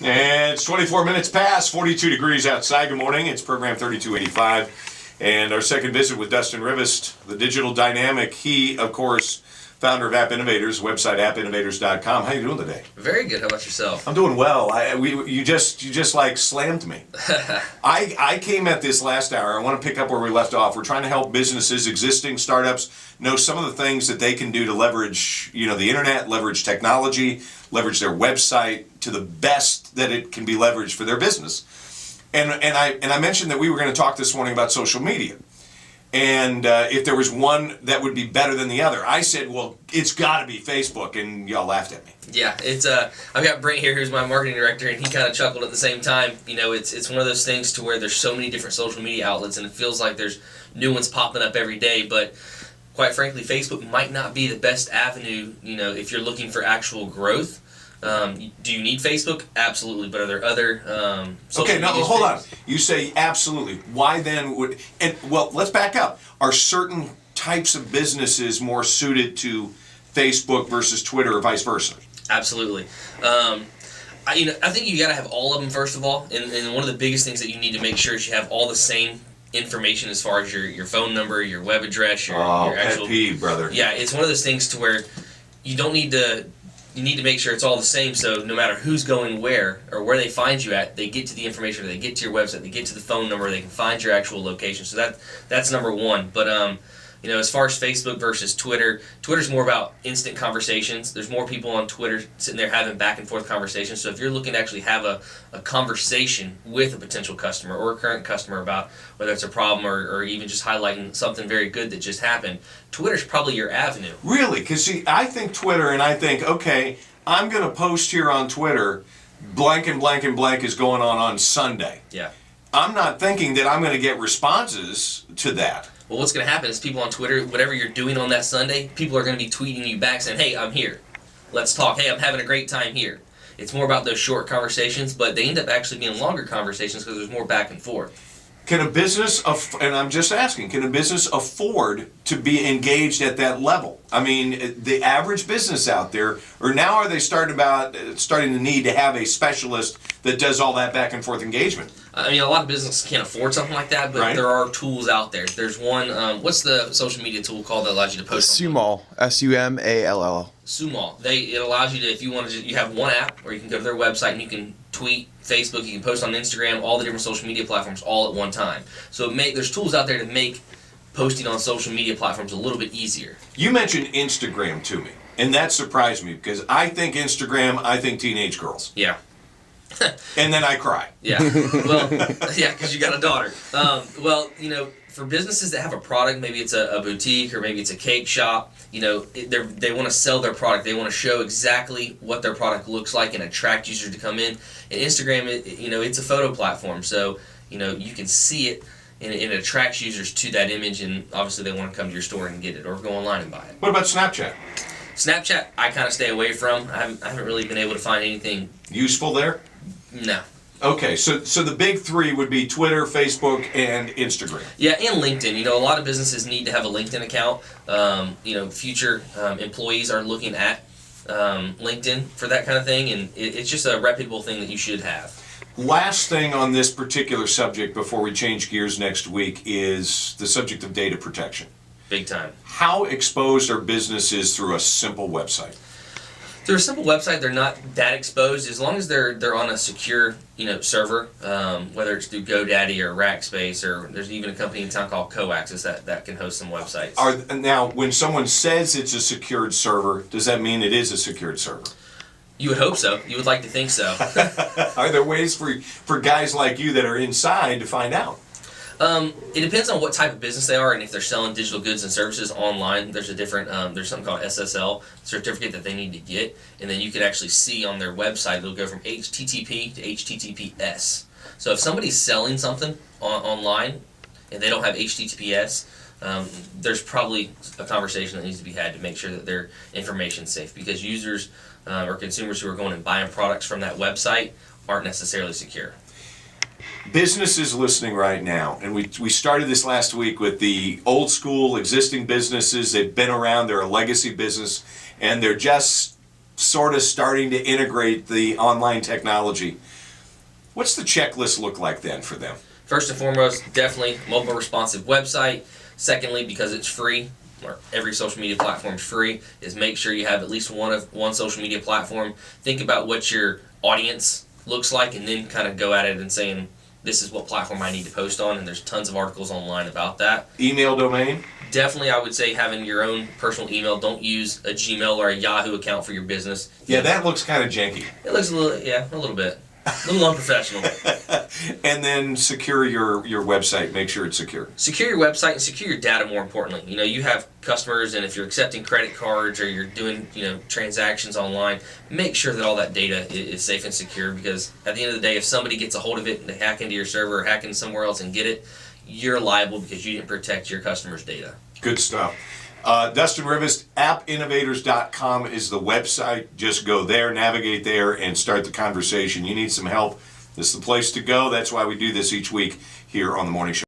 And it's 24 minutes past, 42 degrees outside. Good morning. It's program 3285. And our second visit with Dustin Rivest, the digital dynamic. He, of course, founder of App Innovators, website appinnovators.com. How you doing today? Very good. How about yourself? I'm doing well. You just like slammed me. I came at this last hour. I want to pick up where we left off. We're trying to help businesses, existing startups, know some of the things that they can do to leverage, the internet, leverage technology, leverage their website to the best that it can be leveraged for their business. And I mentioned that we were going to talk this morning about social media. And if there was one that would be better than the other, I said, well, it's got to be Facebook, and y'all laughed at me. Yeah, it's I've got Brent here, who's my marketing director, and he kind of chuckled at the same time. It's one of those things to where there's so many different social media outlets, and it feels like there's new ones popping up every day. But quite frankly, Facebook might not be the best avenue, if you're looking for actual growth. Do you need Facebook? Absolutely. But are there other social media hold on. streams? You say absolutely. Why then would... let's back up. Are certain types of businesses more suited to Facebook versus Twitter or vice versa? Absolutely. I think you got to have all of them, first of all. And one of the biggest things that you need to make sure is you have all the same information as far as your phone number, your web address, your actual... pet peeve, brother. Yeah, it's one of those things to where you don't need to... You need to make sure it's all the same, so no matter who's going where or where they find you at, they get to the information, or they get to your website, they get to the phone number, they can find your actual location. So that's number one. But as far as Facebook versus Twitter, Twitter's more about instant conversations. There's more people on Twitter sitting there having back and forth conversations. So if you're looking to actually have a conversation with a potential customer or a current customer about whether it's a problem or even just highlighting something very good that just happened, Twitter's probably your avenue. Really? Because see, I think Twitter, and I think, okay, I'm going to post here on Twitter, blank and blank and blank is going on Sunday. Yeah. I'm not thinking that I'm going to get responses to that. Well, what's going to happen is people on Twitter, whatever you're doing on that Sunday, people are going to be tweeting you back saying, hey, I'm here. Let's talk. Hey, I'm having a great time here. It's more about those short conversations, but they end up actually being longer conversations because there's more back and forth. Can a business, and I'm just asking, can a business afford to be engaged at that level? I mean, the average business out there, or now are they starting to need to have a specialist that does all that back and forth engagement? I mean, a lot of businesses can't afford something like that, but Right. There are tools out there. There's one, what's the social media tool called that allows you to post? Sumall, Sumall. Sumall. It allows you to, if you want to, you have one app where you can go to their website and you can tweet, Facebook, you can post on Instagram, all the different social media platforms all at one time. So there's tools out there to make posting on social media platforms a little bit easier. You mentioned Instagram to me, and that surprised me because I think Instagram, I think teenage girls. Yeah. And then I cry. Yeah. Well, yeah, because you got a daughter. For businesses that have a product, maybe it's a boutique or maybe it's a cake shop, they want to sell their product. They want to show exactly what their product looks like and attract users to come in. And Instagram, it's a photo platform, so you can see it and it attracts users to that image, and obviously they want to come to your store and get it or go online and buy it. What about Snapchat? Snapchat, I kind of stay away from. I haven't really been able to find anything Useful there? No. Okay, so the big three would be Twitter, Facebook, and Instagram. Yeah, and LinkedIn. A lot of businesses need to have a LinkedIn account. Future employees are looking at LinkedIn for that kind of thing, and it's just a reputable thing that you should have. Last thing on this particular subject before we change gears next week is the subject of data protection. Big time. How exposed are businesses through a simple website? Through a simple website, they're not that exposed as long as they're on a secure server, whether it's through GoDaddy or Rackspace, or there's even a company in town called Coaxis that can host some websites. Now, when someone says it's a secured server, does that mean it is a secured server? You would hope so. You would like to think so. Are there ways for guys like you that are inside to find out? It depends on what type of business they are and if they're selling digital goods and services online. There's a different, there's something called SSL certificate that they need to get, and then you can actually see on their website it'll go from HTTP to HTTPS. So if somebody's selling something online and they don't have HTTPS, there's probably a conversation that needs to be had to make sure that their information's safe, because users or consumers who are going and buying products from that website aren't necessarily secure. Businesses listening right now, and we started this last week with the old school existing businesses. They've been around, they're a legacy business, and they're just sort of starting to integrate the online technology. What's the checklist look like then for them? First and foremost, definitely mobile responsive website. Secondly, because it's free, or every social media platform is free, is make sure you have at least one social media platform. Think about what your audience looks like, and then kind of go at it and saying, this is what platform I need to post on, and there's tons of articles online about that. Email domain? Definitely, I would say having your own personal email. Don't use a Gmail or a Yahoo account for your business. Yeah, that looks kind of janky. It looks a little bit. A little unprofessional. And then secure your website. Make sure it's secure. Secure your website and secure your data, more importantly. You know, you have customers, and if you're accepting credit cards or you're doing, transactions online, make sure that all that data is safe and secure, because at the end of the day, if somebody gets a hold of it and they hack into your server or hack into somewhere else and get it, you're liable because you didn't protect your customers' data. Good stuff. Dustin Rivest, appinnovators.com is the website. Just go there, navigate there, and start the conversation. You need some help, this is the place to go. That's why we do this each week here on The Morning Show.